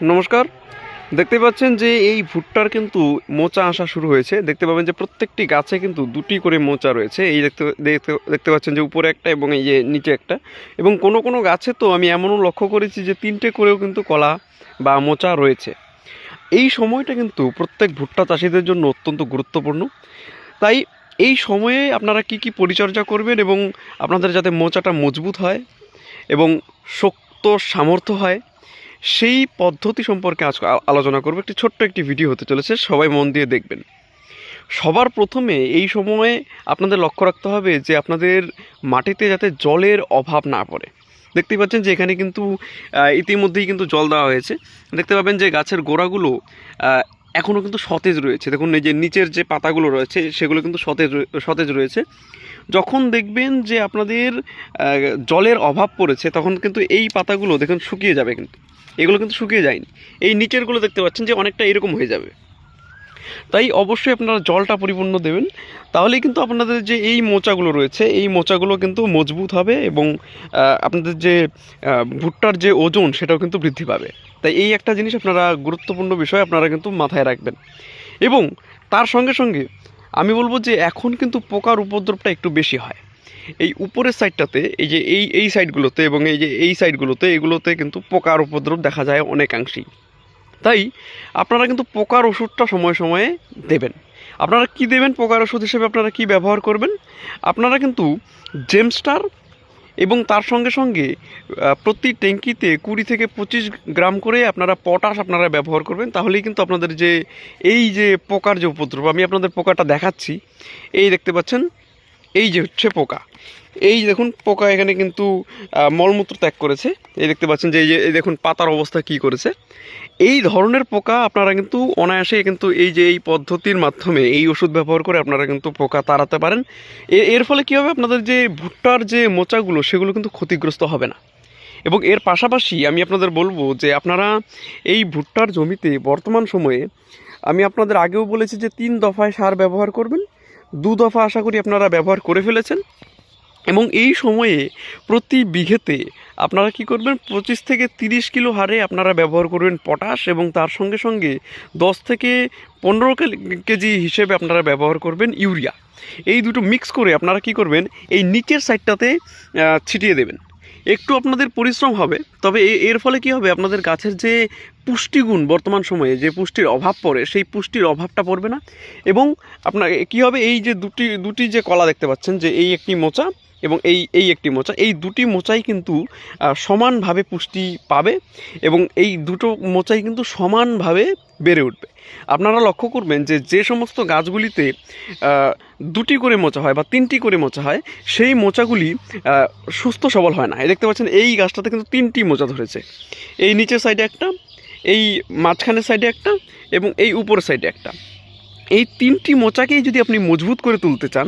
নমস্কার। দেখতে পাচ্ছেন যে এই ভুট্টার কিন্তু মোচা আসা শুরু হয়েছে। দেখতে পাবেন যে প্রত্যেকটি গাছে কিন্তু দুটি করে মোচা রয়েছে। এই দেখতে দেখতে দেখতে পাচ্ছেন যে উপরে একটা এবং এই যে নিচে একটা, এবং কোনো কোনো গাছে তো আমি এমনও লক্ষ্য করেছি যে তিনটে করেও কিন্তু কলা বা মোচা রয়েছে। এই সময়টা কিন্তু প্রত্যেক ভুট্টা চাষিদের জন্য অত্যন্ত গুরুত্বপূর্ণ। তাই এই সময়ে আপনারা কি কি পরিচর্যা করবেন এবং আপনাদের যাতে মোচাটা মজবুত হয় এবং শক্ত সামর্থ্য হয়, সেই পদ্ধতি সম্পর্কে আজ আলোচনা করব। একটি ছোট্ট একটি ভিডিও হতে চলেছে, সবাই মন দিয়ে দেখবেন। সবার প্রথমে এই সময়ে আপনাদের লক্ষ্য রাখতে হবে যে আপনাদের মাটিতে যাতে জলের অভাব না পড়ে। দেখতেই পাচ্ছেন যে এখানে কিন্তু ইতিমধ্যেই কিন্তু জল দেওয়া হয়েছে। দেখতে পাবেন যে গাছের গোড়াগুলো এখনও কিন্তু সতেজ রয়েছে। দেখুন এই যে নিচের যে পাতাগুলো রয়েছে সেগুলো কিন্তু সতেজ রয়েছে। যখন দেখবেন যে আপনাদের জলের অভাব পড়েছে তখন কিন্তু এই পাতাগুলো দেখুন শুকিয়ে যাবে, কিন্তু এগুলো কিন্তু শুকিয়ে যায়নি। এই নিচেরগুলো দেখতে পাচ্ছেন যে অনেকটা এরকম হয়ে যাবে। তাই অবশ্যই আপনারা জলটা পরিপূর্ণ দেবেন, তাহলেই কিন্তু আপনাদের যে এই মোচাগুলো রয়েছে এই মোচাগুলো কিন্তু মজবুত হবে এবং আপনাদের যে ভুট্টার যে ওজন সেটাও কিন্তু বৃদ্ধি পাবে। তাই এই একটা জিনিস আপনারা গুরুত্বপূর্ণ বিষয় আপনারা কিন্তু মাথায় রাখবেন। এবং তার সঙ্গে সঙ্গে আমি বলবো যে এখন কিন্তু পোকার উপদ্রবটা একটু বেশি হয় এই উপরের সাইডটাতে, এই যে এই সাইডগুলোতে এবং এই যে এই সাইডগুলোতে, এগুলোতে কিন্তু পোকার উপদ্রব দেখা যায় অনেকাংশেই। তাই আপনারা কিন্তু পোকার ওষুধটা সময়ে সময়ে দেবেন। আপনারা কি দেবেন পোকার ওষুধ হিসেবে, আপনারা কি ব্যবহার করবেন? আপনারা কিন্তু জেমস্টার এবং তার সঙ্গে সঙ্গে প্রতি ট্যাঙ্কিতে 20 থেকে 25 গ্রাম করে আপনারা পটাশ আপনারা ব্যবহার করবেন। তাহলেই কিন্তু আপনাদের যে এই যে পোকার যে উপদ্রব, আমি আপনাদের পোকাটা দেখাচ্ছি। এই দেখতে পাচ্ছেন, এই যে হচ্ছে পোকা, এই দেখুন পোকা এখানে কিন্তু মলমূত্র ত্যাগ করেছে। এই দেখতে পাচ্ছেন যে এই দেখুন পাতার অবস্থা কি করেছে। এই ধরনের পোকা আপনারা কিন্তু অনায়াসে কিন্তু এই যে এই পদ্ধতির মাধ্যমে এই ওষুধ ব্যবহার করে আপনারা কিন্তু পোকা তাড়াতে পারেন। এর ফলে কী হবে, আপনাদের যে ভুট্টার যে মোচাগুলো সেগুলো কিন্তু ক্ষতিগ্রস্ত হবে না। এবং এর পাশাপাশি আমি আপনাদের বলবো যে আপনারা এই ভুট্টার জমিতে বর্তমান সময়ে, আমি আপনাদের আগেও বলেছি যে 3 দফায় সার ব্যবহার করবেন। 2 দফা আশা করি আপনারা ব্যবহার করে ফেলেছেন। এবং এই সময়ে প্রতি বিঘেতে আপনারা কি করবেন, 25 থেকে 30 কিলো হারে আপনারা ব্যবহার করবেন পটাশ, এবং তার সঙ্গে সঙ্গে 10 থেকে 15 কেজি হিসেবে আপনারা ব্যবহার করবেন ইউরিয়া। এই দুটো মিক্স করে আপনারা কি করবেন, এই নিচের সাইডটাতে ছিটিয়ে দেবেন। একটু আপনাদের পরিশ্রম হবে, তবে এর ফলে কি হবে, আপনাদের গাছের যে পুষ্টিগুণ বর্তমান সময়ে যে পুষ্টির অভাব পড়ে সেই পুষ্টির অভাবটা পড়বে না। এবং আপনার কি হবে, এই যে দুটি যে কলা দেখতে পাচ্ছেন, যে এই একটি মোচা এবং এই একটি মোচা, এই দুটি মোচাই কিন্তু সমানভাবে পুষ্টি পাবে এবং এই দুটো মোচাই কিন্তু সমানভাবে বেড়ে উঠবে। আপনারা লক্ষ্য করবেন যে যে সমস্ত গাছগুলিতে 2টি করে মোচা হয় বা 3টি করে মোচা হয়, সেই মোচাগুলি সুস্থ সবল হয় না। এই দেখতে পাচ্ছেন এই গাছটাতে কিন্তু 3টি মোচা ধরেছে। এই নিচের সাইডে একটা, এই মাঝখানের সাইডে একটা এবং এই উপরের সাইডে একটা। এই 3টি মোচাকেই যদি আপনি মজবুত করে তুলতে চান,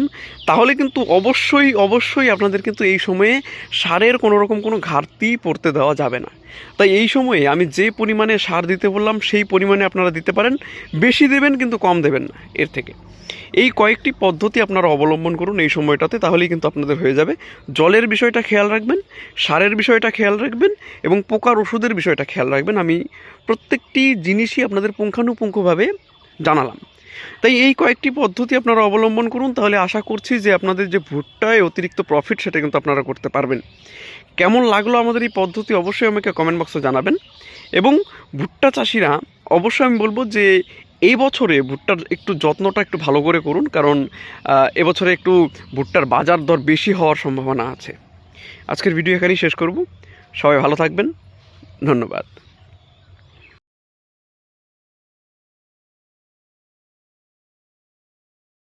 তাহলে কিন্তু অবশ্যই আপনাদের কিন্তু এই সময়ে সারের কোনো রকম কোনো ঘাটতি পড়তে দেওয়া যাবে না। তাই এই সময়ে আমি যে পরিমাণে সার দিতে বললাম সেই পরিমাণে আপনারা দিতে পারেন। বেশি দেবেন কিন্তু কম দেবেন না এর থেকে। এই কয়েকটি পদ্ধতি আপনারা অবলম্বন করুন এই সময়টাতে, তাহলেই কিন্তু আপনাদের হয়ে যাবে। জলের বিষয়টা খেয়াল রাখবেন, সারের বিষয়টা খেয়াল রাখবেন এবং পোকার ওষুধের বিষয়টা খেয়াল রাখবেন। আমি প্রত্যেকটি জিনিসই আপনাদের পুঙ্খানুপুঙ্খভাবে জানালাম। তাই এই কয়েকটি পদ্ধতি আপনারা অবলম্বন করুন, তাহলে আশা করছি যে আপনাদের যে ভুট্টায় অতিরিক্ত প্রফিট সেটা কিন্তু আপনারা করতে পারবেন। কেমন লাগলো আমাদের এই পদ্ধতি অবশ্যই আমাকে কমেন্ট বক্সে জানাবেন। এবং ভুট্টা চাষিরা অবশ্যই আমি বলবো যে এই বছরে ভুট্টার একটু যত্নটা একটু ভালো করে করুন, কারণ এবছরে একটু ভুট্টার বাজার দর বেশি হওয়ার সম্ভাবনা আছে। আজকের ভিডিও এখানেই শেষ করব। সবাই ভালো থাকবেন, ধন্যবাদ।